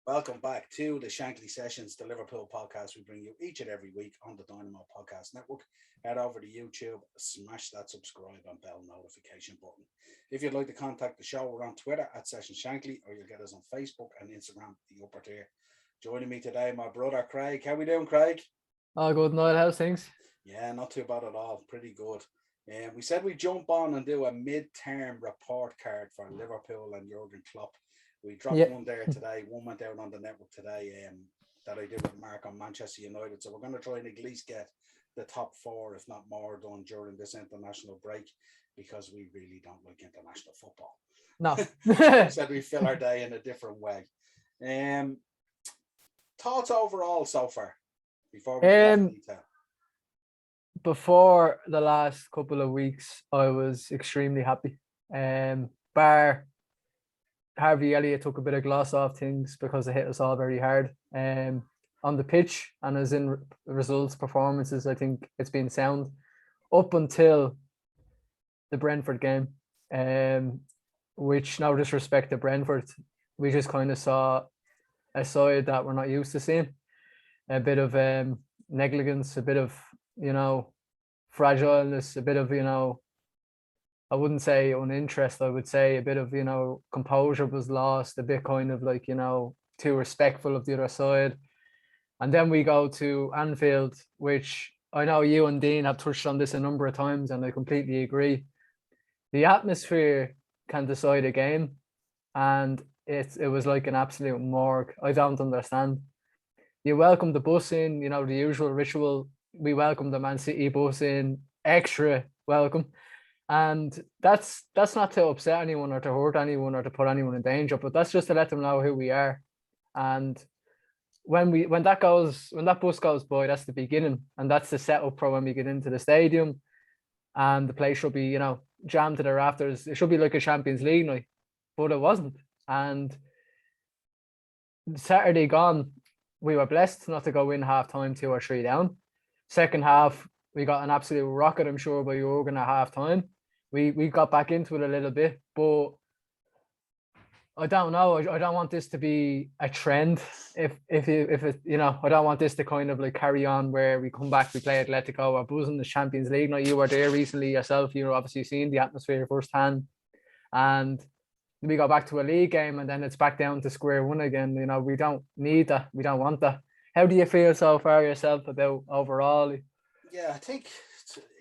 Welcome back to the Shankly Sessions, the Liverpool podcast we bring you each and every week on the Dynamo Podcast Network. Head over to YouTube, smash that subscribe and bell notification button. If you'd like to contact the show, we're on Twitter at Session Shankly, or you'll get us on Facebook and Instagram, the upper tier. Joining me today, my brother Craig. How we doing, Craig? Oh, good night. How's things? Yeah, not too bad at all. Pretty good. We said we'd jump on and do a mid-term report card for Liverpool and Jurgen Klopp. We dropped Yeah. one there today. One went out on the network today that I did with Mark on Manchester United. So we're going to try and at least get the top four, if not more, done during this international break because we really don't like international football. No. So we said we fill our day in a different way. Thoughts overall so far before we get into detail? Before the last couple of weeks, I was extremely happy. Bar Harvey Elliott took a bit of gloss off things because it hit us all very hard. On the pitch and as in results, performances, I think it's been sound up until the Brentford game. Which, no disrespect to Brentford, we just kind of saw a side that we're not used to seeing. A bit of negligence, a bit of, fragileness, a bit of, I wouldn't say uninterest, I would say a bit of, composure was lost, a bit kind of like, too respectful of the other side. And then we go to Anfield, which I know you and Dean have touched on this a number of times, and I completely agree. The atmosphere can decide a game, and it was like an absolute morgue. I don't understand. You welcome the bus in, the usual ritual. We welcome the Man City bus in, extra welcome. And that's not to upset anyone or to hurt anyone or to put anyone in danger, but that's just to let them know who we are. And when that bus goes by, that's the beginning, and that's the setup for when we get into the stadium, and the place should be, jammed to the rafters. It should be like a Champions League night, but it wasn't. And Saturday gone, we were blessed not to go in half time 2 or 3 down. Second half, we got an absolute rocket, I'm sure, by Jurgen at half time. We got back into it a little bit, but I don't know. I don't want this to be a trend. If it, I don't want this to kind of like carry on where we come back, we play Atletico, or buzzing the Champions League. Now, you were there recently yourself. You're obviously seeing the atmosphere firsthand, and we go back to a league game, and then it's back down to square one again. We don't need that. We don't want that. How do you feel so far yourself about overall? Yeah, I think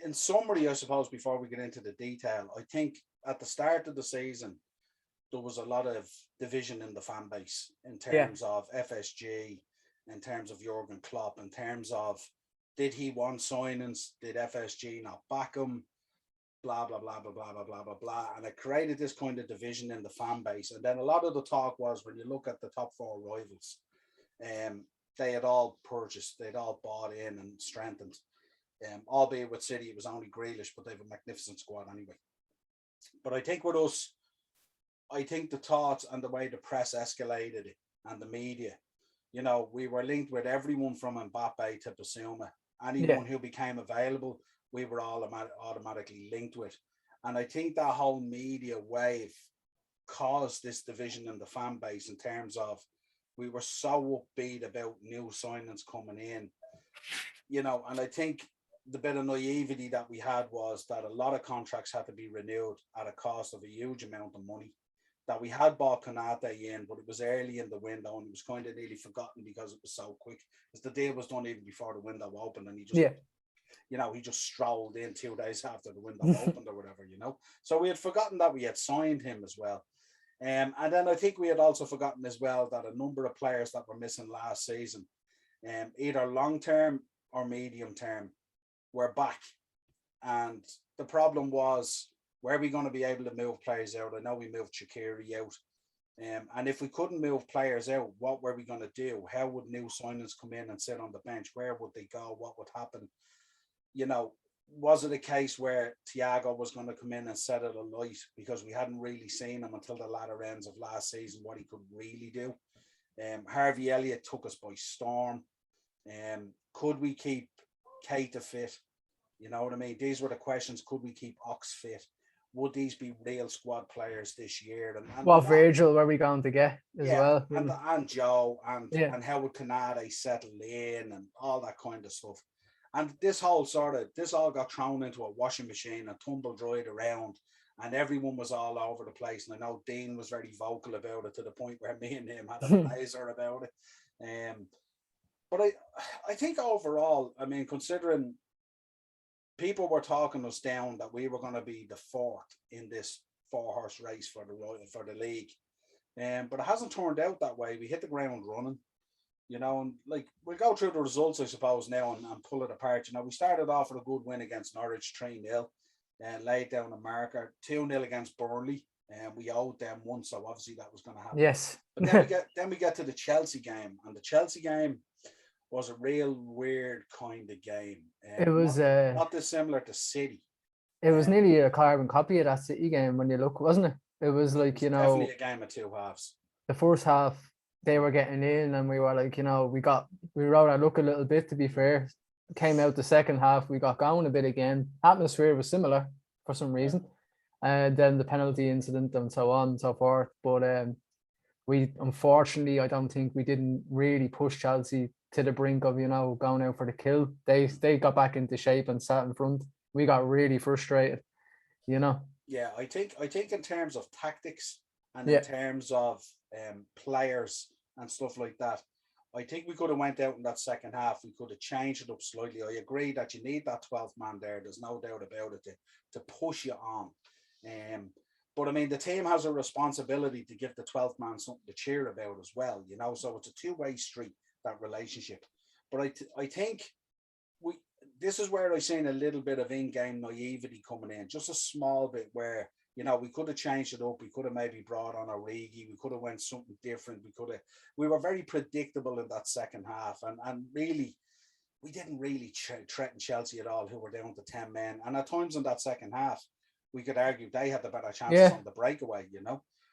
in summary, I suppose, before we get into the detail, I think at the start of the season, there was a lot of division in the fan base in terms of FSG, in terms of Jurgen Klopp, in terms of did he want signings, did FSG not back him, blah, blah, blah, blah, blah, blah, blah, blah, blah. And it created this kind of division in the fan base. And then a lot of the talk was when you look at the top four rivals, they had all purchased, they'd all bought in and strengthened. Albeit with City, it was only Grealish, but they have a magnificent squad anyway. But I think with us, I think the thoughts and the way the press escalated it and the media, we were linked with everyone from Mbappe to Basuma. Anyone who became available, we were all automatically linked with. And I think that whole media wave caused this division in the fan base in terms of we were so upbeat about new signings coming in, and I think the bit of naivety that we had was that a lot of contracts had to be renewed at a cost of a huge amount of money. That we had bought Konate in, but it was early in the window and it was kind of nearly forgotten because it was so quick. Because the deal was done even before the window opened, and he just, he just strolled in 2 days after the window opened or whatever, So we had forgotten that we had signed him as well. And then I think we had also forgotten as well that a number of players that were missing last season, either long-term or medium-term, were back. And the problem was, were we going to be able to move players out? I know we moved Shaqiri out. And if we couldn't move players out, what were we going to do? How would new signings come in and sit on the bench? Where would they go? What would happen? Was it a case where Thiago was going to come in and set it alight because we hadn't really seen him until the latter ends of last season, what he could really do? Harvey Elliott took us by storm. Could we keep Keita fit? You know what I mean? These were the questions. Could we keep Ox fit? would these be real squad players this year? What And that, Virgil were we going to get as yeah, well? and Joe Yeah. and how would Canada settle in and all that kind of stuff. And this all got thrown into a washing machine and tumble dried around, and everyone was all over the place. And I know Dean was very vocal about it to the point where me and him had a blazer about it. But I think overall, I mean, considering people were talking us down that we were going to be the fourth in this 4-horse race for the league, but it hasn't turned out that way. We hit the ground running, and like we'll go through the results, I suppose, now and pull it apart. We started off with a good win against Norwich 3-0, and laid down a marker 2-0 against Burnley, and we owed them one, so obviously that was going to happen. Yes. But then we get to the Chelsea game, and the Chelsea game was a real weird kind of game. It was not dissimilar to City. It was nearly a carbon copy of that City game when you look, wasn't it? It was like, definitely a game of two halves. The first half they were getting in, and we were like, we rode our luck a little bit, to be fair. Came out the second half, we got going a bit again. Atmosphere was similar for some reason. And then the penalty incident and so on and so forth. But we, unfortunately, I don't think we didn't really push Chelsea to the brink of, going out for the kill. They got back into shape and sat in front. We got really frustrated, Yeah, I think in terms of tactics and in terms of players and stuff like that, I think we could have went out in that second half. We could have changed it up slightly. I agree that you need that 12th man there. There's no doubt about it to push you on. But I mean, the team has a responsibility to give the 12th man something to cheer about as well, So it's a two-way street, that relationship. But I think this is where I've seen a little bit of in-game naivety coming in, just a small bit where, we could have changed it up. We could have maybe brought on Origi. We could have went something different. We were very predictable in that second half. And really, we didn't really threaten Chelsea at all, who were down to 10 men. And at times in that second half, we could argue they had the better chances on the breakaway,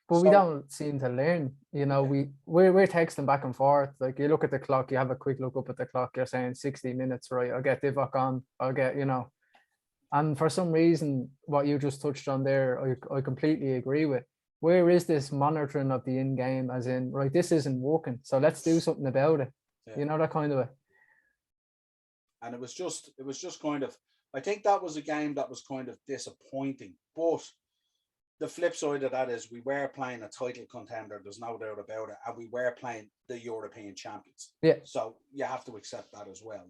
But we don't seem to learn, we're texting back and forth. Like, you look at the clock, you have a quick look up at the clock, you're saying 60 minutes, right? I'll get Divock on, I'll get, And for some reason, what you just touched on there, I completely agree with. Where is this monitoring of the in-game, as in, right, this isn't working, so let's do something about it. Yeah. That kind of way. And it was just kind of, I think that was a game that was kind of disappointing. But the flip side of that is we were playing a title contender, there's no doubt about it, and we were playing the European champions. Yeah. So you have to accept that as well,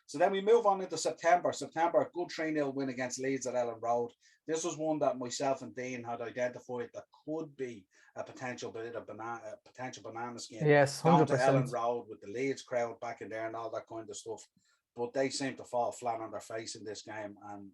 So then we move on into September. A good 3-0 win against Leeds at Ellen Road. This was one that myself and Dean had identified that could be a potential banana skin. Yes, 100%. Down to Ellen Road with the Leeds crowd back in there and all that kind of stuff. But they seem to fall flat on their face in this game. And,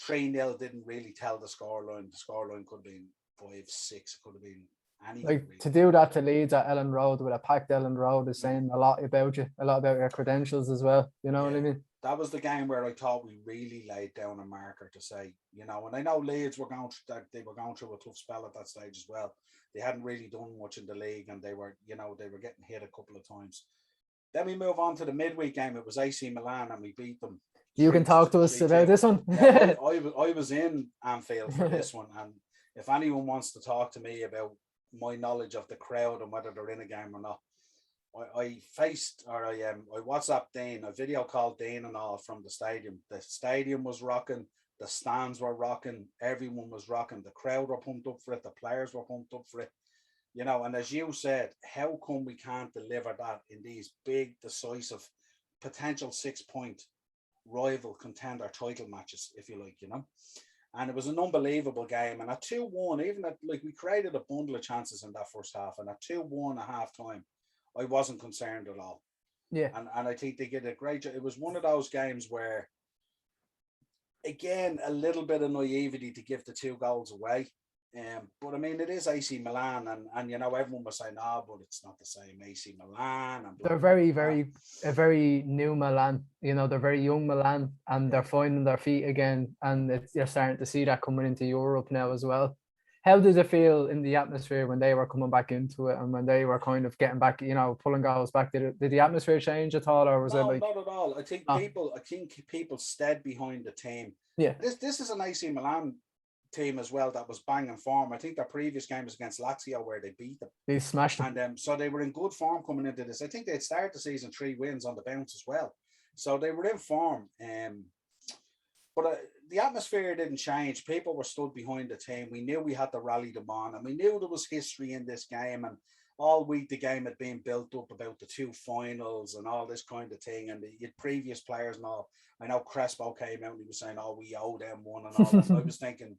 3-0 didn't really tell the scoreline. The scoreline could have been 5-6. It could have been anything. Like, really. to do that to Leeds at Ellen Road with a packed Ellen Road is saying a lot about you, a lot about your credentials as well. You know what I mean? That was the game where I thought we really laid down a marker to say, and I know Leeds were going through a tough spell at that stage as well. They hadn't really done much in the league, and they were getting hit a couple of times. Then we move on to the midweek game. It was AC Milan, and we beat them. You can talk to us about this one. I was in Anfield for this one, and if anyone wants to talk to me about my knowledge of the crowd and whether they're in a game or not, I WhatsApped Dean, I video called Dean and all from the stadium. The stadium was rocking, the stands were rocking, everyone was rocking, the crowd were pumped up for it, the players were pumped up for it. And as you said, how come we can't deliver that in these big, decisive, potential 6-point rival contender title matches, if you like, And it was an unbelievable game. And at 2-1, even at, we created a bundle of chances in that first half. And at 2-1 at half time, I wasn't concerned at all. Yeah. And I think they did a great job. It was one of those games where, again, a little bit of naivety to give the 2 goals away. But I mean, it is AC Milan, and everyone was saying, but it's not the same AC Milan. And they're very, very new Milan. They're very young Milan, and they're finding their feet again. And you're starting to see that coming into Europe now as well. How did it feel in the atmosphere when they were coming back into it, and when they were kind of getting back, pulling goals back? Did the atmosphere change at all, or was it like? Not at all. I think people stayed behind the team. Yeah. This is an AC Milan team as well that was banging form. I think their previous game was against Lazio where they beat them. They smashed them. And so they were in good form coming into this. I think they'd started the season 3 wins on the bounce as well. So they were in form. But the atmosphere didn't change. People were stood behind the team. We knew we had to rally them on, and we knew there was history in this game. And all week the game had been built up about the 2 finals and all this kind of thing. And the previous players and all. I know Crespo came out and he was saying, "Oh, we owe them one," and all that. And I was thinking,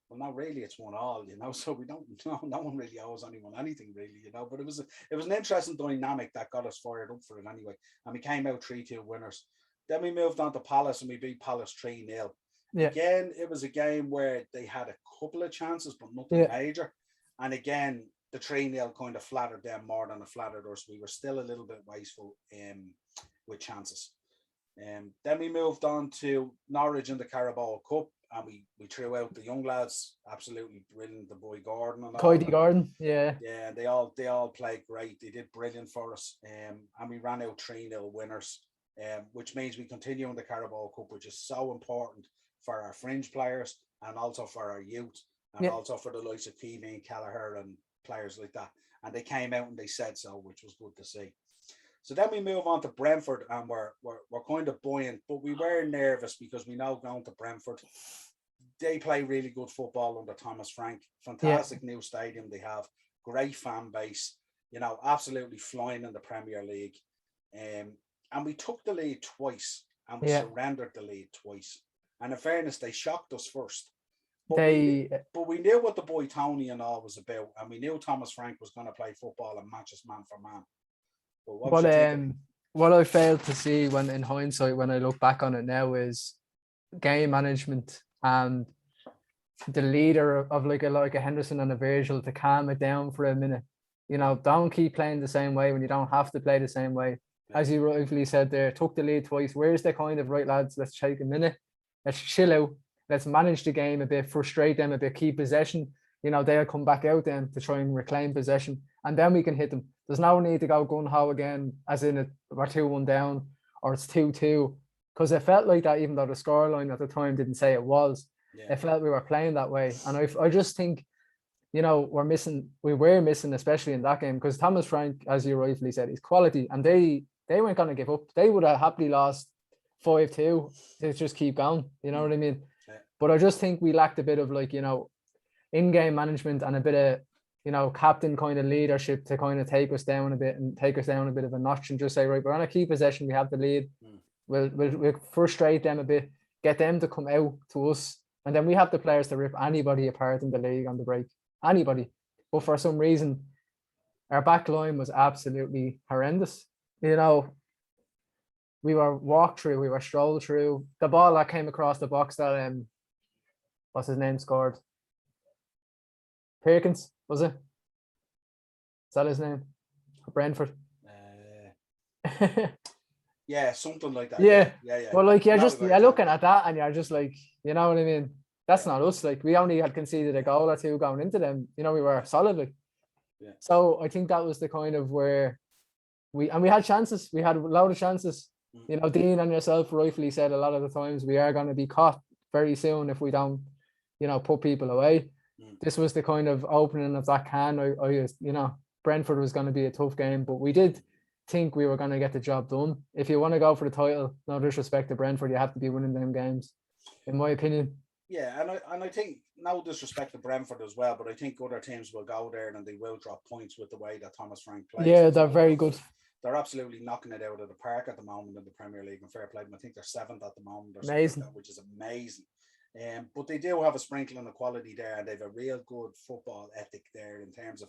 well, not really. It's 1-1, you know. So we don't. No one really owes anyone anything, really, you know. But it was an interesting dynamic that got us fired up for it anyway. And we came out 3-2 winners. Then we moved on to Palace and we beat Palace 3-0. Yeah. Again, it was a game where they had a couple of chances, but nothing major. And again, the 3-0 kind of flattered them more than it flattered us. We were still a little bit wasteful with chances. Then we moved on to Norwich in the Carabao Cup, and we threw out the young lads, absolutely brilliant. The boy Gordon and Cody Gordon, yeah, they all played great. They did brilliant for us, and we ran out 3-0 winners, which means we continue in the Carabao Cup, which is so important for our fringe players and also for our youth, and also for the likes of Keevy and Kelleher and players like that. And they came out and they said so, which was good to see. So then we move on to Brentford, and we're kind of buoyant, but we were nervous because we know going to Brentford, they play really good football under Thomas Frank. Fantastic new stadium they have, great fan base, you know, absolutely flying in the Premier League. And we took the lead twice, and we surrendered the lead twice. And in fairness, they shocked us first. But we knew what the boy Tony and all was about, and we knew Thomas Frank was going to play football and match us man for man. What I failed to see in hindsight, when I look back on it now, is game management and the leader of like a Henderson and a Virgil to calm it down for a minute. You know, don't keep playing the same way when you don't have to play the same way. As you rightfully said there, took the lead twice. Where's the kind of, right, lads, let's take a minute, let's chill out, let's manage the game a bit, frustrate them a bit, keep possession. You know, they'll come back out then to try and reclaim possession, and then we can hit them. There's no need to go gung-ho again, as in we're 2-1 down or it's 2-2, because it felt like that, even though the scoreline at the time didn't say it was. It felt we were playing that way. And I just think, you know, we were missing, especially in that game, because Thomas Frank, as you rightfully said, is quality, and they weren't going to give up. They would have happily lost 5-2 to just keep going. You know what I mean? Yeah. But I just think we lacked a bit of, like, you know, in-game management and a bit of, you know, captain kind of leadership to kind of take us down a bit and take us down a bit of a notch and just say, right, we're on a key possession, we have the lead. We'll frustrate them a bit, get them to come out to us, and then we have the players to rip anybody apart in the league on the break. Anybody. But for some reason, our back line was absolutely horrendous. You know, we were walked through, we were strolled through. The ball that came across the box that what's his name scored? Perkins, was it? Is that his name? Brentford. Yeah, something like that. Yeah. Well, like, you're looking at that and you're just like, you know what I mean? That's not us. Like, we only had conceded a goal or two going into them. You know, we were solidly. Yeah. So I think that was the kind of where we had chances. We had a load of chances. You know, Dean and yourself rightfully said a lot of the times we are going to be caught very soon if we don't, you know, put people away. This was the kind of opening of that can. You know, Brentford was going to be a tough game, but we did think we were going to get the job done. If you want to go for the title, no disrespect to Brentford, you have to be winning them games, in my opinion. Yeah, and I think, no disrespect to Brentford as well, but I think other teams will go there and they will drop points with the way that Thomas Frank plays. Yeah, they're very good. They're absolutely knocking it out of the park at the moment in the Premier League, and fair play. I think they're 7th at the moment, or amazing, like that, which is amazing. But they do have a sprinkling of quality there, and they have a real good football ethic there in terms of,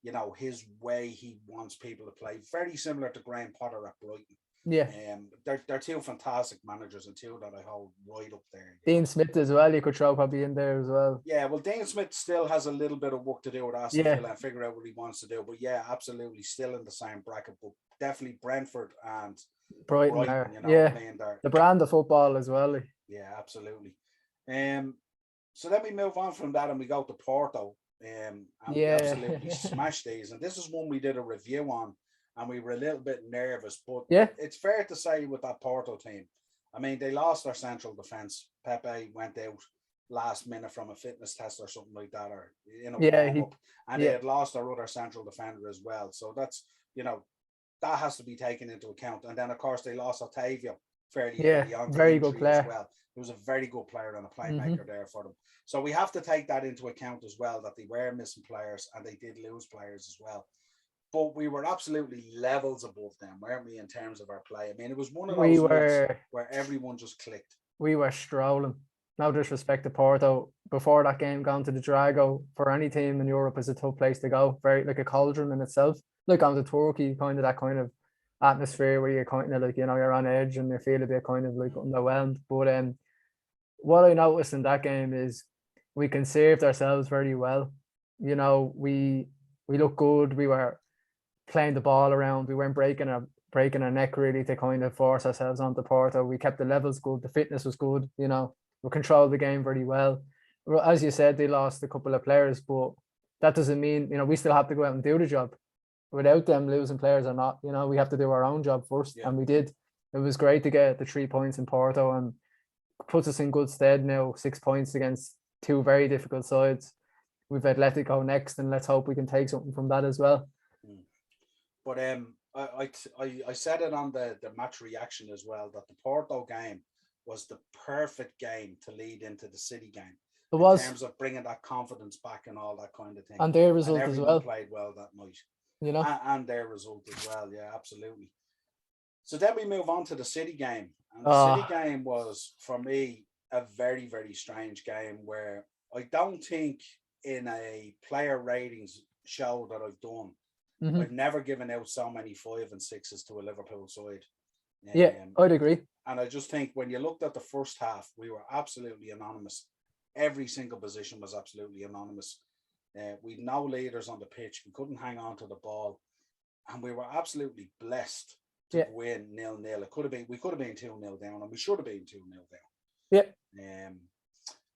you know, his way he wants people to play. Very similar to Graham Potter at Brighton. Yeah. They're two fantastic managers, and two that I hold right up there. Dean Smith as well, you could throw probably in there as well. Yeah, well, Dean Smith still has a little bit of work to do with Aston Villa and figure out what he wants to do. But yeah, absolutely still in the same bracket. But definitely Brentford and Brighton you know, the brand of football as well. Yeah, absolutely. So then we move on from that and we go to Porto. And we absolutely smashed these. And this is one we did a review on, and we were a little bit nervous. But it's fair to say with that Porto team, I mean, they lost their central defence. Pepe went out. last minute from a fitness test or something like that, or in a Yeah, warm up, and they yeah, had lost their other central defender as well. So that's, that has to be taken into account. And then of course they lost Otavio fairly yeah, early on to very good injury as player. well. He was a very good player and a Hmm. playmaker there for them. So we have to take that into account as well, that they were missing players and they did lose players as well. But we were absolutely levels above them, weren't we, in terms of our play? I mean, it was one of We those nights were where everyone just clicked. we were strolling. No disrespect to Porto. Before that game, going to the Drago for any team in Europe is a tough place to go. Very like a cauldron in itself. Like going to Turkey, kind of that kind of atmosphere where you're kind of like, you're on edge and you feel a bit kind of like underwhelmed. But what I noticed in that game is we conserved ourselves very well. We looked good. We were playing the ball around. We weren't breaking our neck really to kind of force ourselves onto Porto. We kept the levels good. The fitness was good. We controlled the game very well. As you said, they lost a couple of players, but that doesn't mean, we still have to go out and do the job. Without them losing players or not, we have to do our own job first, Yeah. and we did. It was great to get the 3 points in Porto and puts us in good stead now. 6 points against two very difficult sides. We've Atletico next, and let's hope we can take something from that as well. But I said it on the match reaction as well, that the Porto game was the perfect game to lead into the City game. It in was, terms of bringing that confidence back and all that kind of thing. and their result and as everyone well. played well that night. And their result as well. Yeah, absolutely. So then we move on to the City game. And the City game was, for me, a very, very strange game where I don't think in a player ratings show that I've done, I've never given out so many 5 and 6s to a Liverpool side. Yeah, I'd agree. And I just think when you looked at the first half, we were absolutely anonymous. Every single position was absolutely anonymous. We'd no leaders on the pitch. We couldn't hang on to the ball. And we were absolutely blessed to win 0-0. We could have been 2-0 down, and we should have been 2-0 down. Yeah.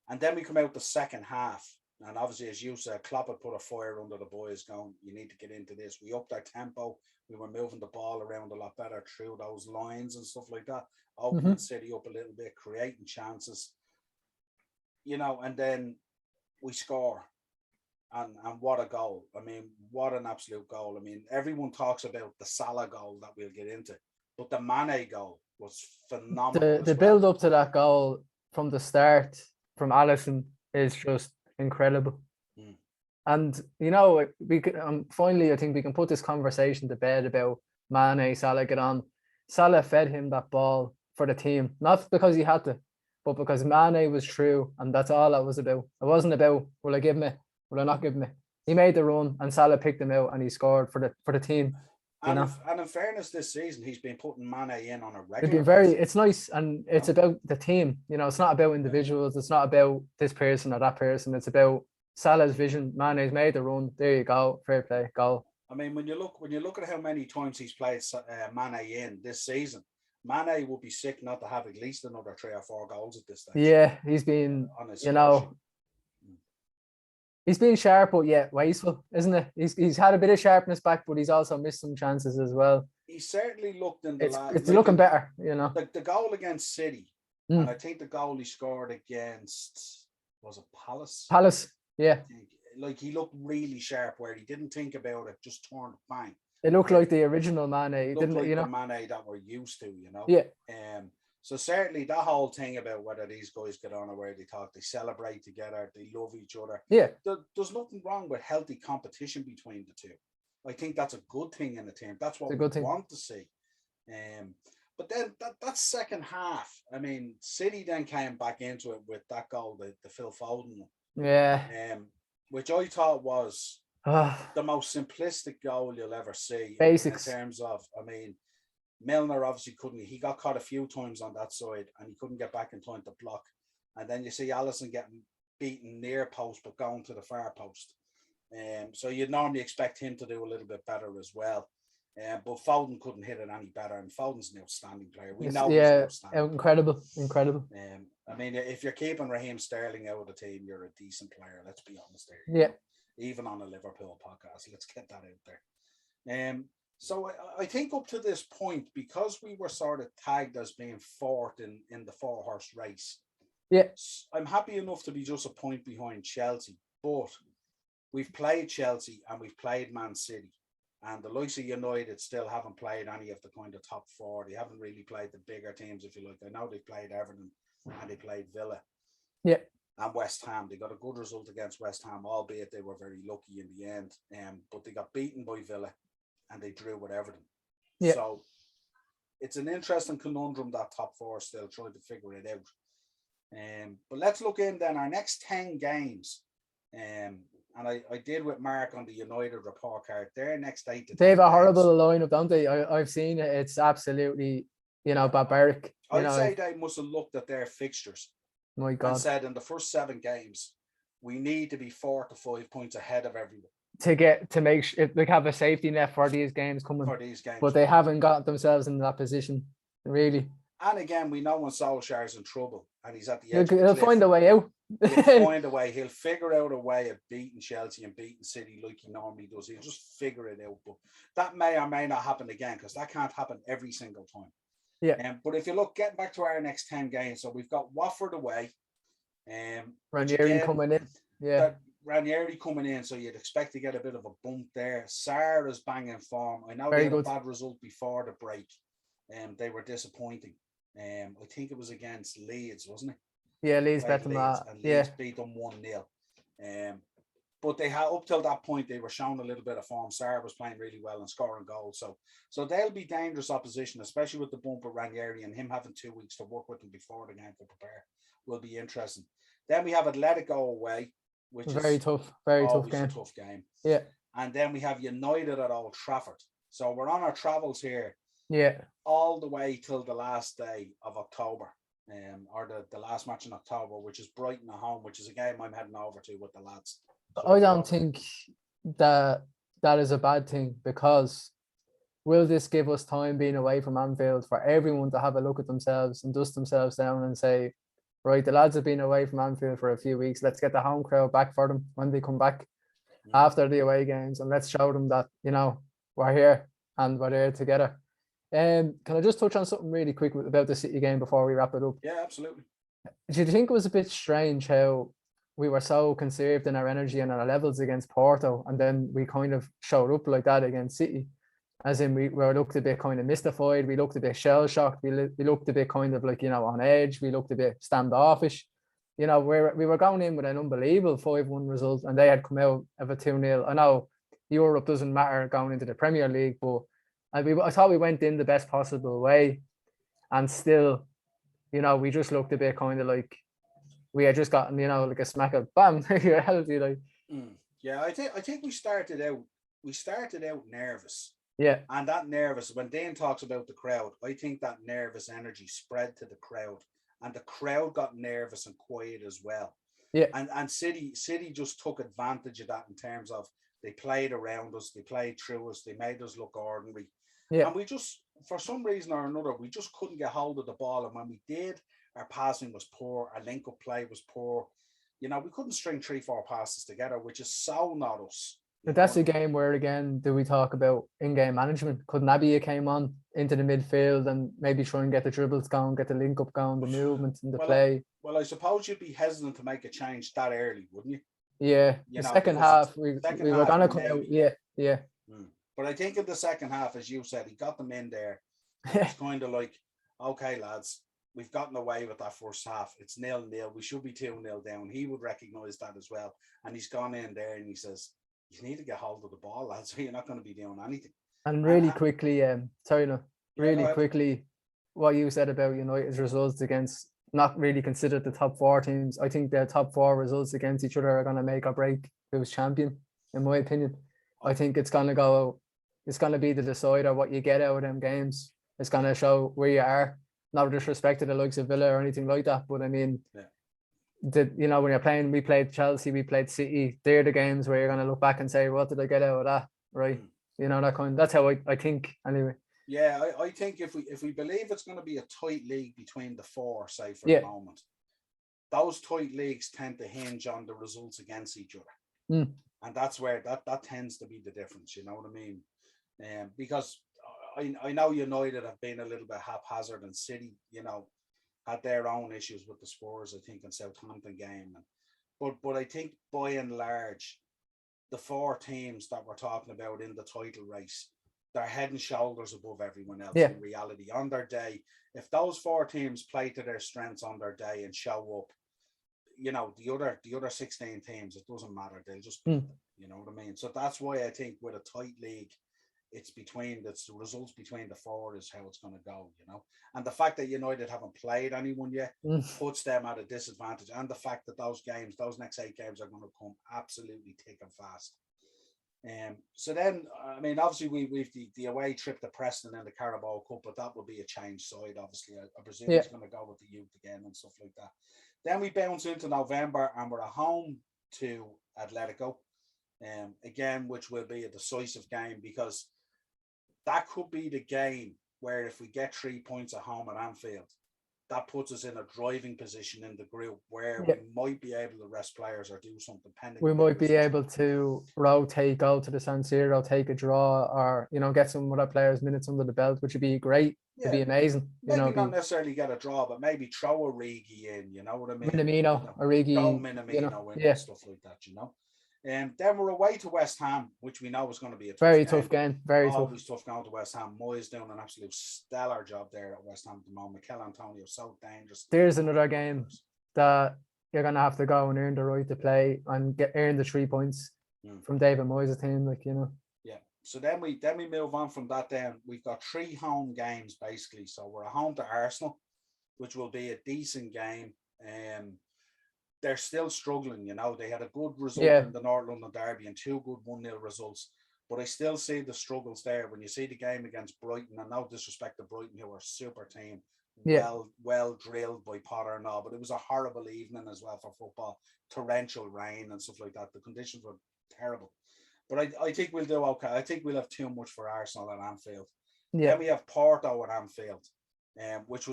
And then we come out the second half. And obviously, as you said, Klopp had put a fire under the boys going, you need to get into this. We upped our tempo. We were moving the ball around a lot better through those lines and stuff like that, opening City up a little bit, creating chances. And then we score. And what a goal. I mean, what an absolute goal. I mean, everyone talks about the Salah goal that we'll get into, but the Mane goal was phenomenal. The build up to that goal from the start from Alisson is just incredible. And we could finally, I think we can put this conversation to bed about Mane, Salah get on. Salah fed him that ball for the team, not because he had to, but because Mane was true, and that's all it was about. It wasn't about, will I give him it, will I not give him it? He made the run, and Salah picked him out, and he scored for the team. And in fairness, this season he's been putting Mane in on a regular. It's nice, and it's about the team. It's not about individuals. It's not about this person or that person. It's about Salah's vision. Mane's made the run. There you go. Fair play. Goal. I mean, when you look at how many times he's played Mane in this season, Mane would be sick not to have at least another 3 or 4 goals at this stage. Yeah, he's been, he's been sharp, but yet wasteful, isn't it? He's had a bit of sharpness back, but he's also missed some chances as well. He certainly looked in the last. It's looking better, The goal against City, and I think the goal he scored against, was it Palace? Palace, yeah. Like, he looked really sharp, where he didn't think about it, just turned bang. It looked like the original Mane, didn't it? The Mane that we're used to, Yeah. So certainly that whole thing about whether these guys get on or where they talk, they celebrate together, they love each other. Yeah. There's nothing wrong with healthy competition between the two. I think that's a good thing in a team. That's what we want to see. But then that second half, I mean, City then came back into it with that goal, the Phil Foden one. Yeah. Which I thought was the most simplistic goal you'll ever see. Basics. In terms of, I mean, Milner obviously he got caught a few times on that side and he couldn't get back in time to block. And then you see Alisson getting beaten near post but going to the far post. So you'd normally expect him to do a little bit better as well. But Foden couldn't hit it any better, and Foden's an outstanding player. We know he's an outstanding incredible. I mean, if you're keeping Raheem Sterling out of the team, you're a decent player. Let's be honest there. Yeah. Even on a Liverpool podcast, let's get that out there. So I think up to this point, because we were sort of tagged as being fourth in the 4-horse race, Yeah. I'm happy enough to be just a point behind Chelsea, but we've played Chelsea and we've played Man City. And the likes of United still haven't played any of the kind of top four. They haven't really played the bigger teams, if you like. I know they played Everton and they played Villa. Yeah. And West Ham. They got a good result against West Ham, albeit they were very lucky in the end. But they got beaten by Villa and they drew with Everton. Yeah. So it's an interesting conundrum, that top four, still trying to figure it out. But let's look in then our next 10 games. And I did with Mark on the United report card. Their next 8 to 10 They have a games, horrible lineup, don't they? I've seen it. It's absolutely, barbaric. I'd say they must have looked at their fixtures My God. and said in the first 7 games, we need to be 4 to 5 points ahead of everyone. To make sure they have a safety net for these games coming. But they haven't got themselves in that position, really. And again, we know when Solskjaer's in trouble and he's at the edge. He'll find a way out. He'll find a way. He'll figure out a way of beating Chelsea and beating City like he normally does. He'll just figure it out. But that may or may not happen again, because that can't happen every single time. Yeah. But if you look, getting back to our next 10 games, so we've got Watford away. Ranieri coming in. Yeah. Ranieri coming in, so you'd expect to get a bit of a bump there. Sarr is banging form. I know Very they had good. a bad result before the break. They were disappointing. I think it was against Leeds, wasn't it? Yeah, Leeds beat them. Leeds beat them 1-0. But they had, up till that point, they were showing a little bit of form. Sarr was playing really well and scoring goals. So they'll be dangerous opposition, especially with the bump of Ranieri and him having 2 weeks to work with them before the game to prepare. Will be interesting. Then we have Atletico away, which is very tough game. A tough game. Yeah. And then we have United at Old Trafford. So we're on our travels here. Yeah. All the way till the last day of October, or the last match in October, which is Brighton at home, which is a game I'm heading over to with the lads. So I don't think that is a bad thing, because will this give us time being away from Anfield for everyone to have a look at themselves and dust themselves down and say, right, the lads have been away from Anfield for a few weeks. Let's get the home crowd back for them when they come back after the away games, and let's show them that, we're here and we're there together. Can I just touch on something really quick about the City game before we wrap it up? Yeah, absolutely. Do you think it was a bit strange how we were so conserved in our energy and our levels against Porto, and then we kind of showed up like that against City? As in, we looked a bit kind of mystified, we looked a bit shell-shocked, we looked a bit kind of like, on edge, we looked a bit standoffish. We were going in with an unbelievable 5-1 result, and they had come out of a 2-0. I know Europe doesn't matter going into the Premier League, but I thought we went in the best possible way, and still, we just looked a bit kind of like we had just gotten, like a smack of bam, you're healthy, like. Yeah, I think we started out nervous. Yeah. And that nervous, when Dane talks about the crowd, I think that nervous energy spread to the crowd, and the crowd got nervous and quiet as well. Yeah. And City just took advantage of that in terms of they played around us, they played through us, they made us look ordinary. Yeah. And we just, for some reason or another, we just couldn't get hold of the ball. And when we did, our passing was poor, our link-up play was poor. We couldn't string 3-4 passes together, which is so not us. But that's a game where, again, do we talk about in-game management? Could Naby came on into the midfield and maybe try and get the dribbles going, get the link-up going, the movement and the play? Well, I suppose you'd be hesitant to make a change that early, wouldn't you? Yeah. The second half, we were going to come out. Yeah. But I think in the second half, as you said, he got them in there. It's kind of like, okay, lads, we've gotten away with that first half. It's 0-0. We should be 2-0 down. He would recognise that as well. And he's gone in there and he says, you need to get hold of the ball, lads, so you're not going to be doing anything. And really quickly, quickly, what you said about United's results against not really considered the top 4 teams. I think the top 4 results against each other are going to make or break who's champion, in my opinion. I think it's going to be the decider what you get out of them games. It's going to show where you are. Not disrespect to the likes of Villa or anything like that, but I mean, when you're playing, we played Chelsea, we played City. They're the games where you're going to look back and say, what did I get out of that? Right? That's how I think anyway. Yeah, I think if we believe it's going to be a tight league between the 4, say for the moment, those tight leagues tend to hinge on the results against each other. And that's where that tends to be the difference, you know what I mean? Because I know United have been a little bit haphazard, and City, had their own issues with the Spurs, I think, in Southampton game. But I think by and large, the four teams that we're talking about in the title race, they're head and shoulders above everyone else in reality. On their day, if those four teams play to their strengths on their day and show up, you know, the other 16 teams, it doesn't matter. They'll just beat them, you know what I mean? So that's why I think with a tight league, it's the results between the four is how it's going to go, you know. And the fact that United haven't played anyone yet puts them at a disadvantage. And the fact that those next 8 games are going to come absolutely thick and fast. So then, I mean, obviously we've the away trip to Preston and the Carabao Cup, but that will be a change side, obviously. I presume he's going to go with the youth again and stuff like that. Then we bounce into November and we're at home to Atletico, again, which will be a decisive game, because that could be the game where if we get 3 points at home at Anfield, that puts us in a driving position in the group where we might be able to rest players or do something. We might be able to rotate, go to the San Siro, take a draw, or, you know, get some other players minutes under the belt, which would be great. It'd be amazing. Maybe not necessarily get a draw, but maybe throw a Origi in, you know what I mean? Minamino, Origi. Throw Minamino in and stuff like that, you know? And then we're away to West Ham, which we know is going to be a tough game. Always tough going to West Ham. Moyes doing an absolute stellar job there at West Ham at the moment. Mikel Antonio so dangerous. There's another game that you're going to have to go and earn the right to play and earn the 3 points from David Moyes' team, like, you know. Yeah. So then we move on from that. Then we've got 3 home games basically. So we're at home to Arsenal, which will be a decent game. They're still struggling, you know. They had a good result in the North London Derby and 2 good 1-0 results. But I still see the struggles there. When you see the game against Brighton, and no disrespect to Brighton, who are a super team, well drilled by Potter and all, but it was a horrible evening as well for football. Torrential rain and stuff like that. The conditions were terrible. But I think we'll do okay. I think we'll have too much for Arsenal at Anfield. Then we have Porto at Anfield. Which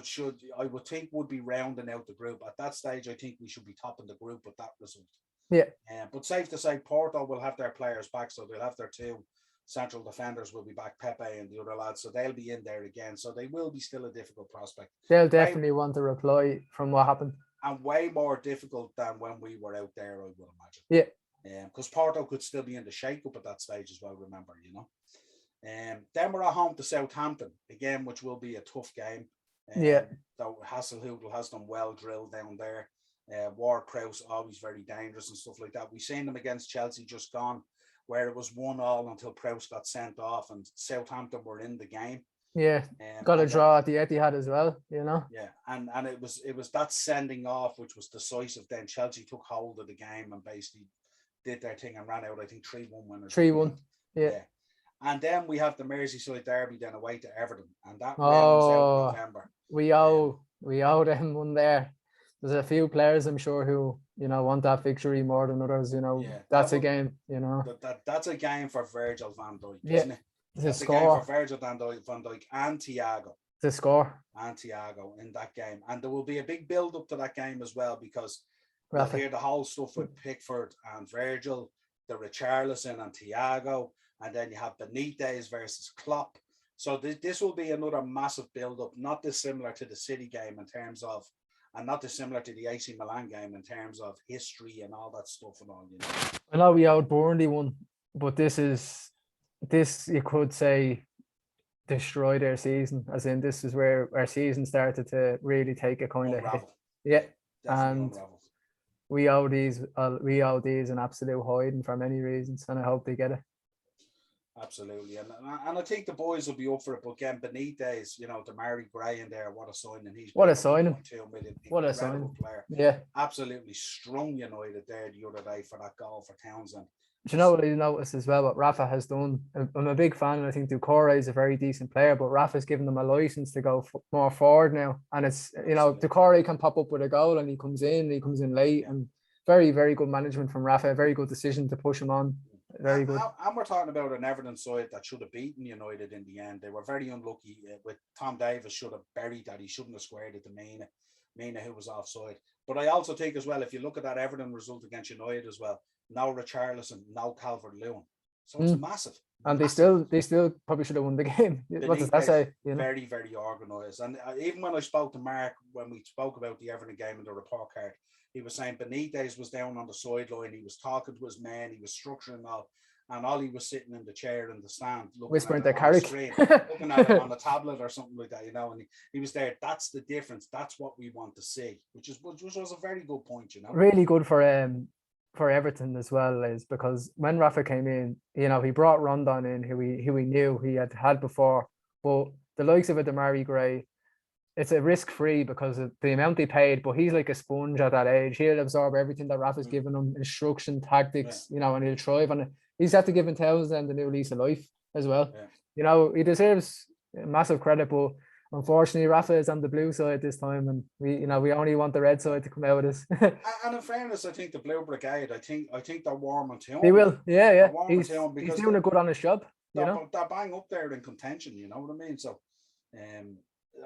I would think would be rounding out the group. At that stage, I think we should be topping the group with that result. Yeah. But safe to say, Porto will have their players back, so they'll have their 2 central defenders will be back, Pepe and the other lads, so they'll be in there again. So they will be still a difficult prospect. They'll definitely want to reply from what happened. And way more difficult than when we were out there, I would imagine. Yeah. Because Porto could still be in the shake-up at that stage as well, remember, you know. Then we're at home to Southampton, again, which will be a tough game. Though Hasselhoodl has them well drilled down there. Ward-Prowse always very dangerous and stuff like that. We've seen them against Chelsea just gone, where it was 1-1 until Prowse got sent off and Southampton were in the game. Yeah, got a draw at the Etihad as well, you know. Yeah, and it was that sending off which was decisive. Then Chelsea took hold of the game and basically did their thing and ran out, I think, 3-1 winners. 3-1, yeah. And then we have the Merseyside derby then away to Everton, and that rounds out November. We owe them one there. There's a few players, I'm sure, who, you know, want that victory more than others. You know, that's a game. You know, that's a game for Virgil van Dijk, isn't it? That's a game for Virgil van Dijk and Thiago. The score and Thiago in that game, and there will be a big build up to that game as well, because we'll hear the whole stuff with Pickford and Virgil, the Richarlison and Thiago. And then you have Benitez versus Klopp. So this will be another massive build-up, not dissimilar to the City game in terms of, and not dissimilar to the AC Milan game in terms of history and all that stuff and all, you know. I know we out Burnley one, but this you could say destroy their season. As in, this is where our season started to really take a kind of hit. Yeah, and we owe these an absolute hiding for many reasons, and I hope they get it. Absolutely, and I think the boys will be up for it. But again, Benitez, you know, Damari Gray in there, what a signing! What a signing! 2 million, what a signing! Player. Yeah, absolutely strung United there the other day for that goal for Townsend. Do you know what I noticed as well? What Rafa has done. I'm a big fan, and I think Doucouré is a very decent player. But Rafa's given them a license to go more forward now, and it's Doucouré can pop up with a goal, and he comes in late, and very, very good management from Rafa. A very good decision to push him on. Very good. And we're talking about an Everton side that should have beaten United in the end. They were very unlucky with Tom Davis. Should have buried that. He shouldn't have squared it to Mina, who was offside. But I also think as well, if you look at that Everton result against United as well, no Richarlison, no Calvert-Lewin. So it's massive. And massive. they still probably should have won the game. The What does that say? Very, very organised. And even when I spoke to Mark, when we spoke about the Everton game in the report card, he was saying Benitez was down on the sideline. He was talking to his men. He was structuring all. And Ollie was sitting in the chair in the stand, whispering at to Carrick, looking at it on a tablet or something like that, And he was there. That's the difference. That's what we want to see, which was a very good point, Really good for Everton as well, is because when Rafa came in, he brought Rondon in, who we knew he had before, but the likes of Damari Gray, it's a risk free because of the amount they paid, but he's like a sponge at that age. He'll absorb everything that Rafa's given him, instruction, tactics, and he'll thrive on it. He's had to give Townsend a new lease of life as well. Yeah. He deserves massive credit, but unfortunately Rafa is on the blue side this time, and we only want the red side to come out of this. And in fairness, I think the Blue Brigade, I think they're warming to him. They will, yeah. He's doing a good honest job. They're bang up there in contention, you know what I mean? So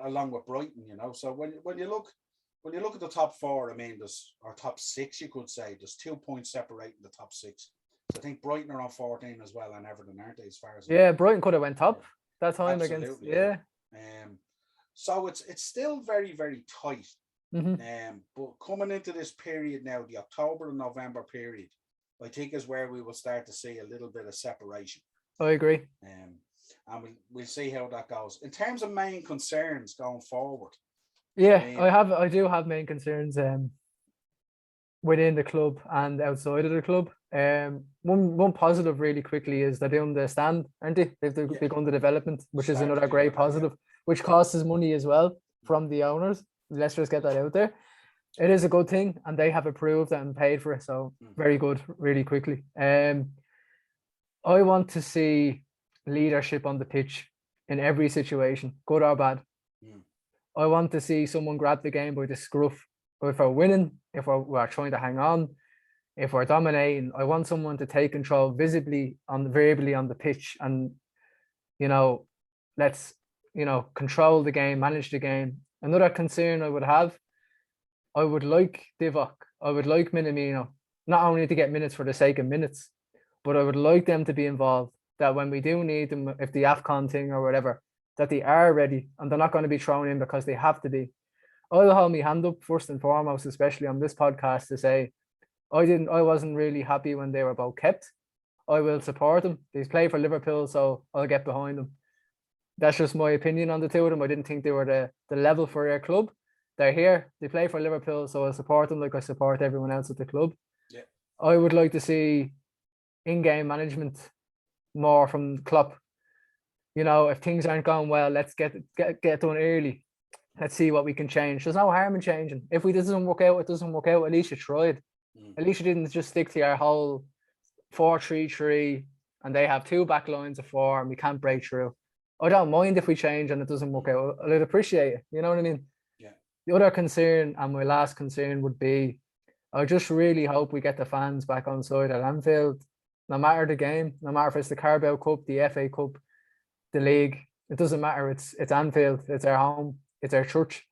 along with Brighton, So when you look at the top four, I mean, or top six, you could say, there's 2 points separating the top six. So I think Brighton are on 14 as well, and Everton, aren't they, as far as Brighton could have went top that time against so it's still very, very tight. Mm-hmm. But coming into this period now, the October and November period, I think is where we will start to see a little bit of separation. I agree. And we'll see how that goes. In terms of main concerns going forward. I do have main concerns within the club and outside of the club. One positive really quickly is they're doing the stand, aren't they? They've begun the development, which is another great positive, which costs us money as well from the owners. Let's just get that out there. It is a good thing, and they have approved it and paid for it. So very good, really quickly. I want to see leadership on the pitch in every situation, good or bad. I want to see someone grab the game by the scruff. If we're winning, if we're trying to hang on, if we're dominating, I want someone to take control verbally on the pitch, and let's control the game, manage the game. Another concern I would have, I would like Divock, I would like Minamino, not only to get minutes for the sake of minutes, but I would like them to be involved, that when we do need them, if the AFCON thing or whatever, that they are ready and they're not going to be thrown in because they have to be. I'll hold my hand up first and foremost, especially on this podcast, to say I wasn't really happy when they were both kept. I will support them. They play for Liverpool, so I'll get behind them. That's just my opinion on the two of them. I didn't think they were the level for their club. They're here. They play for Liverpool, so I'll support them like I support everyone else at the club. Yeah. I would like to see in-game management more from Klopp. If things aren't going well, let's get done early. Let's see what we can change. There's no harm in changing. If it doesn't work out, it doesn't work out. At least you tried. At least you didn't just stick to your whole 4-3-3 and they have 2 back lines of 4 and we can't break through. I don't mind if we change and it doesn't work out. I'd appreciate it. You know what I mean? Yeah. The other concern, and my last concern, would be I just really hope we get the fans back on side at Anfield, no matter the game, no matter if it's the Carabao Cup, the FA Cup, the league. It doesn't matter. It's Anfield. It's our home. It's our church.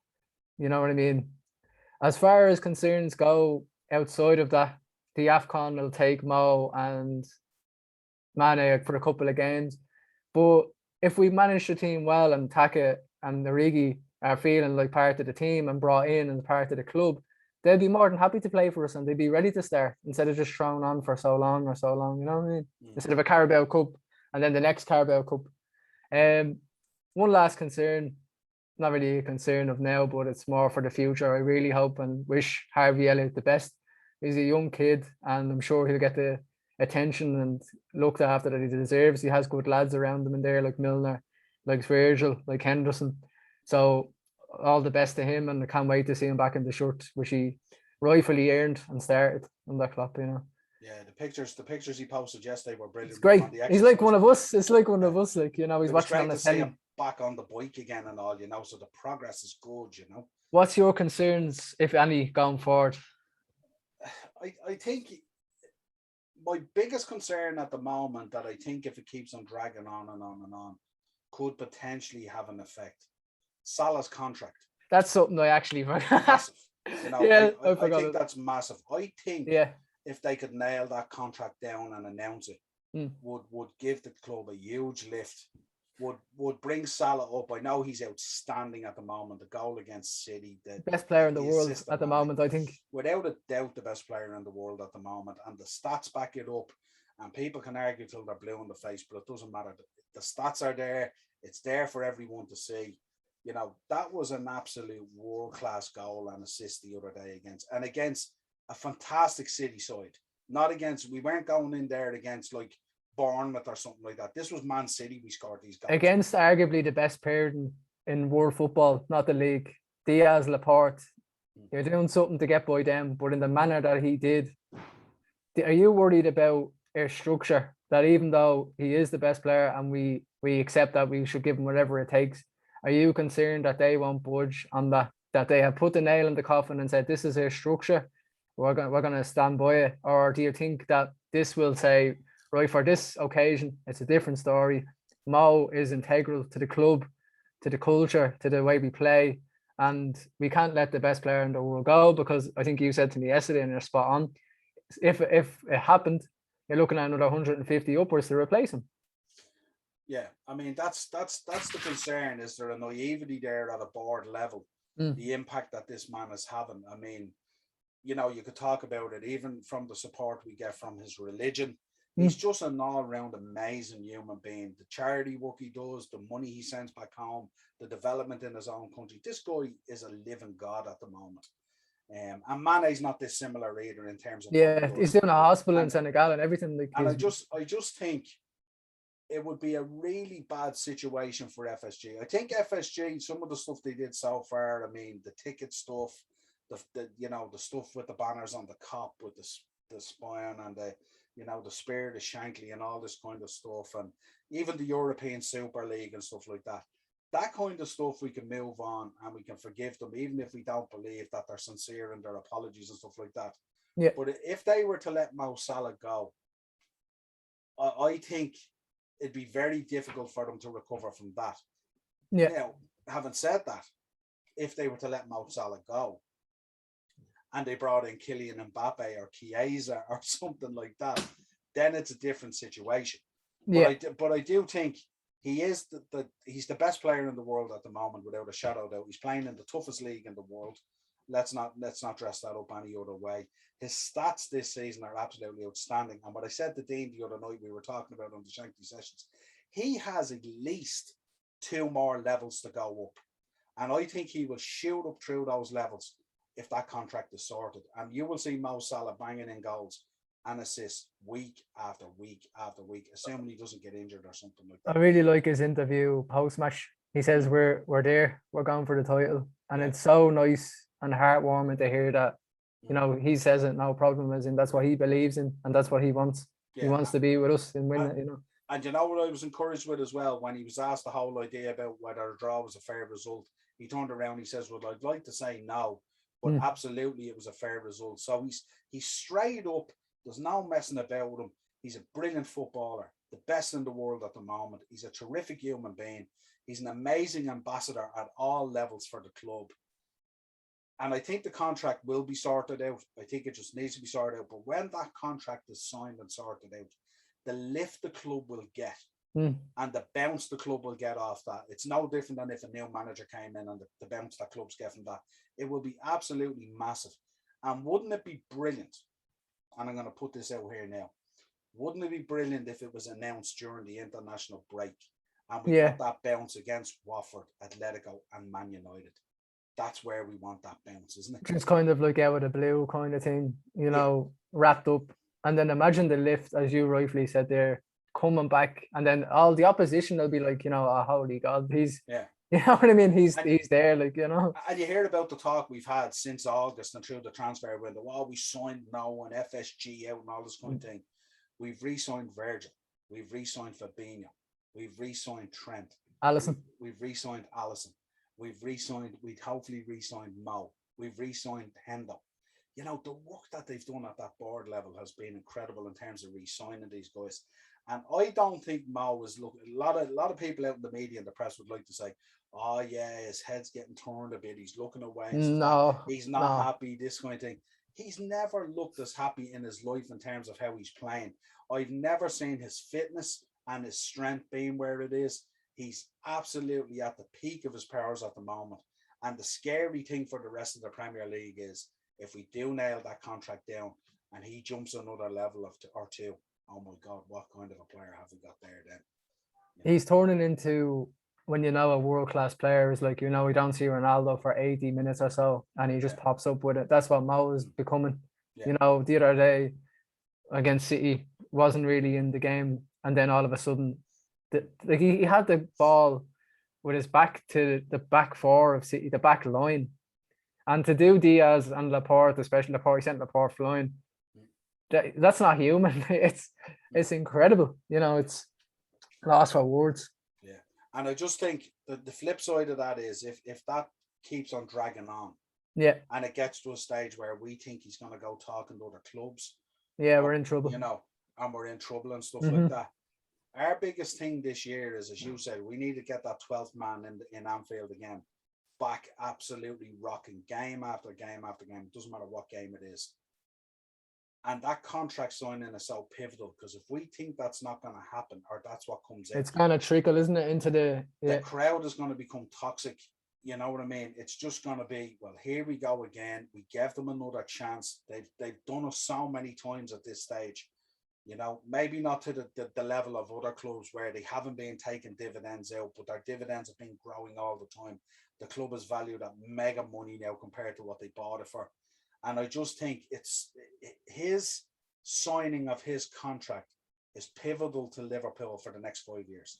You know what I mean? As far as concerns go outside of that, the AFCON will take Mo and Mane for a couple of games. But if we manage the team well and Taka and Origi are feeling like part of the team and brought in as part of the club, they'll be more than happy to play for us and they'd be ready to start instead of just thrown on for so long, you know what I mean? Instead of a Carabao Cup and then the next Carabao Cup. One last concern, not really a concern of now, but it's more for the future. I really hope and wish Harvey Elliott the best. He's a young kid and I'm sure he'll get the attention and looked after that he deserves. He has good lads around him in there like Milner, like Virgil, like Henderson. So all the best to him, and I can't wait to see him back in the shirt, which he rightfully earned and started on that club, Yeah, the pictures he posted yesterday were brilliant. It's great. He's like one of us. It's like one of us. Like, he's watching on the telly. See him back on the bike again and all, so the progress is good, What's your concerns, if any, going forward? I think my biggest concern at the moment, that I think if it keeps on dragging on and on and on, could potentially have an effect. Salah's contract. That's something I actually forgot. Massive. I think that's massive. I think if they could nail that contract down and announce it, would give the club a huge lift. Would bring Salah up. I know he's outstanding at the moment. The goal against City, Best player in the world assist at the Mane, moment, I think. without a doubt, the best player in the world at the moment, and the stats back it up. And people can argue till they're blue in the face, but it doesn't matter. The stats are there. It's there for everyone to see. You know, that was an absolute world-class goal and assist the other day against a fantastic City side. Not against, we weren't going in there against like Bournemouth or something like that. This was Man City. We scored these goals against arguably the best player in world football, not the league. Diaz, Laporte. You're doing something to get by them, but in the manner that he did. Are you worried about our structure? That even though he is the best player and we accept that we should give him whatever it takes, are you concerned that they won't budge on that? That they have put the nail in the coffin and said this is our structure, we're gonna stand by it? Or do you think that this will say, right, for this occasion, it's a different story. Mo is integral to the club, to the culture, to the way we play, and we can't let the best player in the world go, because I think you said to me yesterday, and you're spot on. If it happened, you're looking at another 150 upwards to replace him. Yeah, I mean that's the concern. Is there a naivety there at a board level? The impact that this man is having. I mean, you know, you could talk about it even from the support we get from his religion. He's just an all-round amazing human being. The charity work he does, the money he sends back home, the development in his own country. This guy is a living god at the moment. And Mane's not dissimilar either in terms of he's doing a hospital in Senegal and everything. Like, and I just think it would be a really bad situation for FSG. I think FSG, some of the stuff they did so far, I mean, the ticket stuff, the stuff with the banners on the cop with the spine and the spirit of Shankly and all this kind of stuff, and even the European Super League and stuff like that. That kind of stuff we can move on and we can forgive them, even if we don't believe that they're sincere in their apologies and stuff like that. Yeah. But if they were to let Mo Salah go, I think it'd be very difficult for them to recover from that. Yeah. Now, having said that, if they were to let Mo Salah go and they brought in Kylian Mbappe or Chiesa or something like that, then it's a different situation. Yeah. But I do think he is he's the best player in the world at the moment, without a shadow of doubt. He's playing in the toughest league in the world. Let's not dress that up any other way. His stats this season are absolutely outstanding. And what I said to Dean the other night, we were talking about on the Shankly sessions, he has at least 2 more levels to go up. And I think he will shoot up through those levels if that contract is sorted. And you will see Mo Salah banging in goals and assists week after week after week, assuming he doesn't get injured or something like that. I really like his interview post-match. He says we're there, we're going for the title. And it's so nice and heartwarming to hear that, you know, he says it, no problem, as in that's what he believes in and that's what he wants. Yeah. He wants to be with us and win it, you know. And you know what I was encouraged with as well, when he was asked the whole idea about whether a draw was a fair result, he turned around, he says, well, I'd like to say no, but absolutely it was a fair result. So he's straight up. There's no messing about with him. He's a brilliant footballer, the best in the world at the moment. He's a terrific human being. He's an amazing ambassador at all levels for the club. And I think the contract will be sorted out. I think it just needs to be sorted out. But when that contract is signed and sorted out, the lift the club will get and the bounce the club will get off that, it's no different than if a new manager came in and the bounce that club's get from that. It will be absolutely massive. And wouldn't it be brilliant? And I'm going to put this out here now. Wouldn't it be brilliant if it was announced during the international break and we got that bounce against Watford, Atletico and Man United? That's where we want that bounce, isn't it? Just kind of like out of the blue kind of thing, you know, wrapped up. And then imagine the lift, as you rightfully said there, coming back, and then all the opposition will be like, you know, oh, holy God, he's, you know what I mean? He's there, like, you know. And you hear about the talk we've had since August and through the transfer window. Oh, we signed now and FSG out and all this kind of thing. We've re-signed Virgil. We've re-signed Fabinho. We've re-signed Trent. Alisson. We've re-signed Alisson. We'd hopefully re-signed Mo. We've re-signed Hendo. You know, the work that they've done at that board level has been incredible in terms of re-signing these guys. And I don't think Mo is looking. A lot of people out in the media and the press would like to say, "Oh yeah, his head's getting turned a bit. He's looking away. No, he's not happy. This kind of thing." he's never looked as happy in his life in terms of how he's playing. I've never seen his fitness and his strength being where it is. He's absolutely at the peak of his powers at the moment. And the scary thing for the rest of the Premier League is if we do nail that contract down and he jumps another level or two, oh my God, what kind of a player have we got there then? He's turning into, when you know a world-class player is like, you know, we don't see Ronaldo for 80 minutes or so and he just pops up with it. That's what Mo is becoming. You know, the other day against City, wasn't really in the game, and then all of a sudden he had the ball with his back to the back four of City, the back line, and to do Diaz and Laporte, especially Laporte, he sent Laporte flying. That's not human. It's incredible. You know, it's lost for words. Yeah, and I just think that the flip side of that is if that keeps on dragging on, and it gets to a stage where we think he's going to go talking to other clubs, we're in trouble. You know, and we're in trouble and stuff like that. Our biggest thing this year is, as you said, we need to get that 12th man in Anfield again, back absolutely rocking game after game after game. It doesn't matter what game it is. And that contract signing is so pivotal, because if we think that's not going to happen, or that's what comes in, it's going to trickle, isn't it, into the crowd is going to become toxic. You know what I mean? It's just going to be, well, here we go again. We gave them another chance. They've done us so many times at this stage. You know, maybe not to the level of other clubs where they haven't been taking dividends out, but their dividends have been growing all the time. The club is valued at mega money now compared to what they bought it for. And I just think it's his signing of his contract is pivotal to Liverpool for the next 5 years.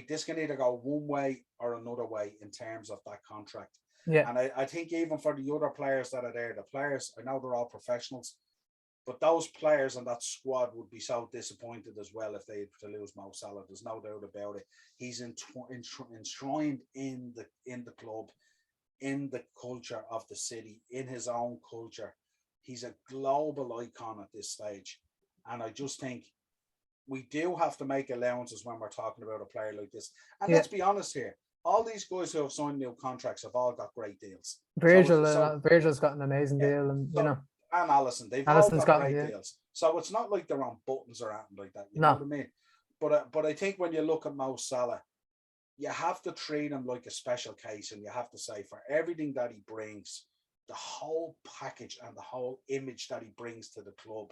This can either go one way or another way in terms of that contract. Yeah. And I think even for the other players that are there, the players, I know they're all professionals, but those players and that squad would be so disappointed as well if they had to lose Mo Salah. There's no doubt about it. He's enshrined in the club, in the culture of the city, in his own culture. He's a global icon at this stage. And I just think we do have to make allowances when we're talking about a player like this. And let's be honest here, all these guys who have signed new contracts have all got great deals. Virgil's got an amazing deal, and you know, and Alisson, they've all got great deals. So it's not like they're on buttons or anything like that. You know what I mean? But I think when you look at Mo Salah, you have to treat him like a special case, and you have to say, for everything that he brings, the whole package and the whole image that he brings to the club.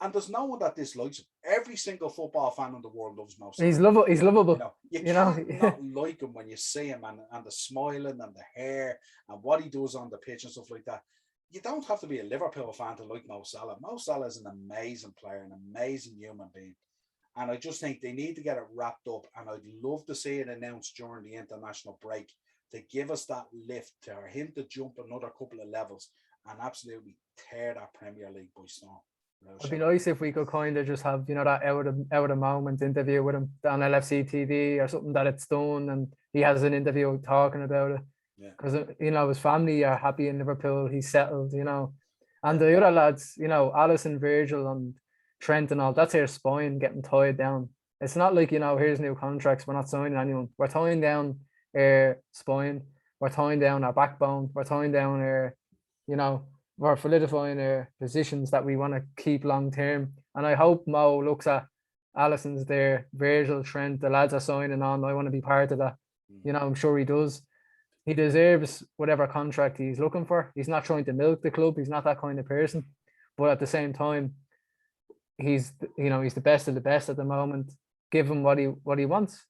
And there's no one that dislikes him. Every single football fan in the world loves Mo Salah. He's lovable. You can't not like him when you see him, and the smiling and the hair and what he does on the pitch and stuff like that. You don't have to be a Liverpool fan to like Mo Salah. Mo Salah is an amazing player, an amazing human being. And I just think they need to get it wrapped up. And I'd love to see it announced during the international break to give us that lift, to him to jump another couple of levels and absolutely tear that Premier League by storm. It'd be nice if we could kind of just have, you know, that out of the moment interview with him on LFC TV or something, that it's done and he has an interview talking about it. Because, you know, his family are happy in Liverpool. He's settled, you know. And the other lads, you know, Alisson, Virgil and Trent and all, that's their spine getting tied down. It's not like, you know, here's new contracts, we're not signing anyone. We're tying down our spine. We're tying down our backbone. We're tying down our, you know, we're solidifying our positions that we want to keep long term. And I hope Mo looks at Alisson's there, Virgil, Trent, the lads are signing on. I want to be part of that. You know, I'm sure he does. He deserves whatever contract he's looking for. He's not trying to milk the club. He's not that kind of person. But at the same time, he's the best of the best at the moment. Give him what he wants.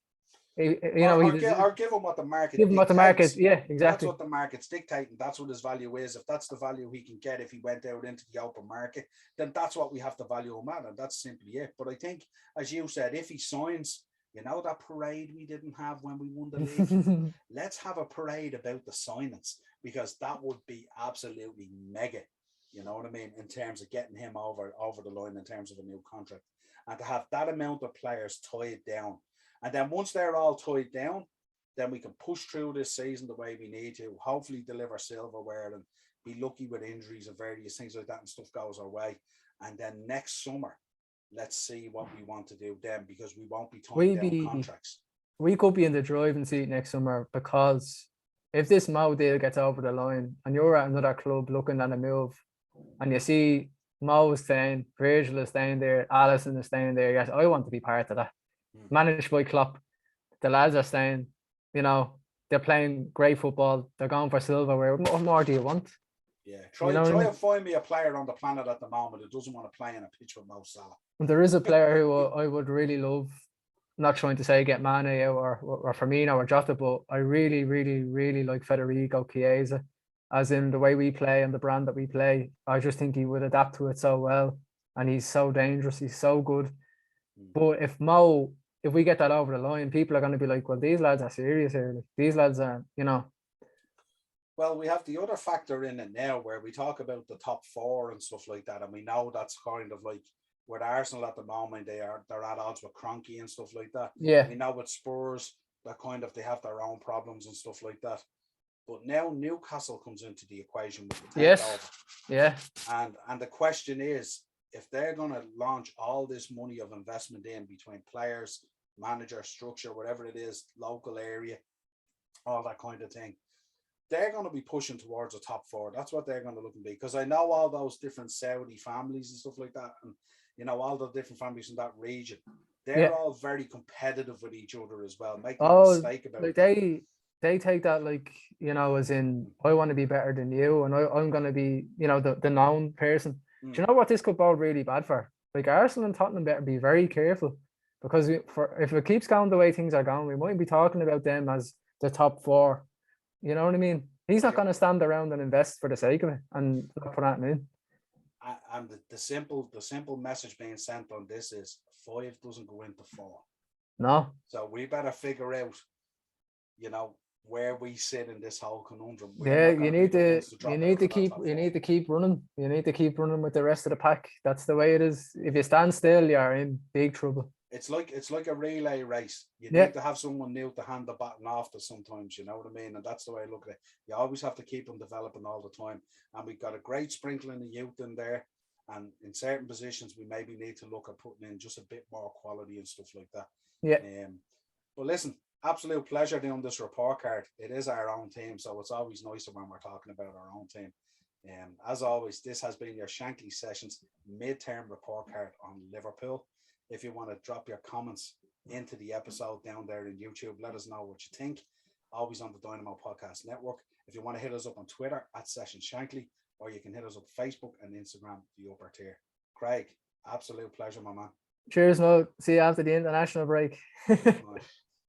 Or give him what the market give him what the market, yeah, exactly. That's what the market's dictating. That's what his value is. If that's the value he can get if he went out into the open market, then that's what we have to value him at, and that's simply it. But I think, as you said, if he signs, you know, that parade we didn't have when we won the league, let's have a parade about the signings, because that would be absolutely mega. You know what I mean? In terms of getting him over the line in terms of a new contract, and to have that amount of players tied down. And then once they're all tied down, then we can push through this season the way we need to, hopefully deliver silverware and be lucky with injuries and various things like that, and stuff goes our way. And then next summer, let's see what we want to do then, because we won't be tying down contracts. We could be in the driving seat next summer, because if this Mo deal gets over the line and you're at another club looking at a move, and you see Mo is staying, Virgil is staying there, Allison is staying there. Yes, I want to be part of that. Managed by Klopp, the lads are staying. You know, they're playing great football. They're going for silverware. What more do you want? Yeah, try and find me a player on the planet at the moment who doesn't want to play in a pitch with Mo Salah. There is a player who I would really love. Not trying to say get Mane out or Firmino or Jota, but I really, really, really like Federico Chiesa, as in the way we play and the brand that we play. I just think he would adapt to it so well, and he's so dangerous. He's so good. But if we get that over the line, people are going to be like, well, these lads are serious here. These lads are, you know. Well, we have the other factor in it now where we talk about the top four and stuff like that, and we know that's kind of like with Arsenal at the moment, they're at odds with Kroenke and stuff like that. Yeah. We know with Spurs that kind of they have their own problems and stuff like that. But now Newcastle comes into the equation with the takeover. Yes. Yeah. And the question is, if they're going to launch all this money of investment in between players, manager, structure, whatever it is, local area, all that kind of thing, they're going to be pushing towards a top four. That's what they're going to look and be. Because I know all those different Saudi families and stuff like that, and you know all the different families in that region. They're all very competitive with each other as well. Make no mistake about like it. They take that like, you know, as in I want to be better than you, and I'm going to be, you know, the known person. Do you know what this could bode really bad for? Like Arsenal and Tottenham better be very careful, because if it keeps going the way things are going, we might be talking about them as the top four. You know what I mean? He's not going to stand around and invest for the sake of it and not put that in. And the simple message being sent on this is 5 doesn't go into 4. No. So we better figure out, you know, where we sit in this whole conundrum. Yeah, you need to keep running. You need to keep running with the rest of the pack. That's the way it is. If you stand still, you're in big trouble. It's like a relay race. You need to have someone new to hand the baton off to sometimes, you know what I mean? And that's the way I look at it. You always have to keep them developing all the time. And we've got a great sprinkling of youth in there. And in certain positions, we maybe need to look at putting in just a bit more quality and stuff like that. Yeah. But listen, absolute pleasure doing this report card. It is our own team, so it's always nicer when we're talking about our own team. As always, this has been your Shankly Sessions midterm report card on Liverpool. If you want to drop your comments into the episode down there in YouTube, let us know what you think. Always on the Dynamo Podcast Network. If you want to hit us up on Twitter @SessionShankly, or you can hit us up Facebook and Instagram, the upper tier. Craig, absolute pleasure, my man. Cheers, Mo. See you after the international break.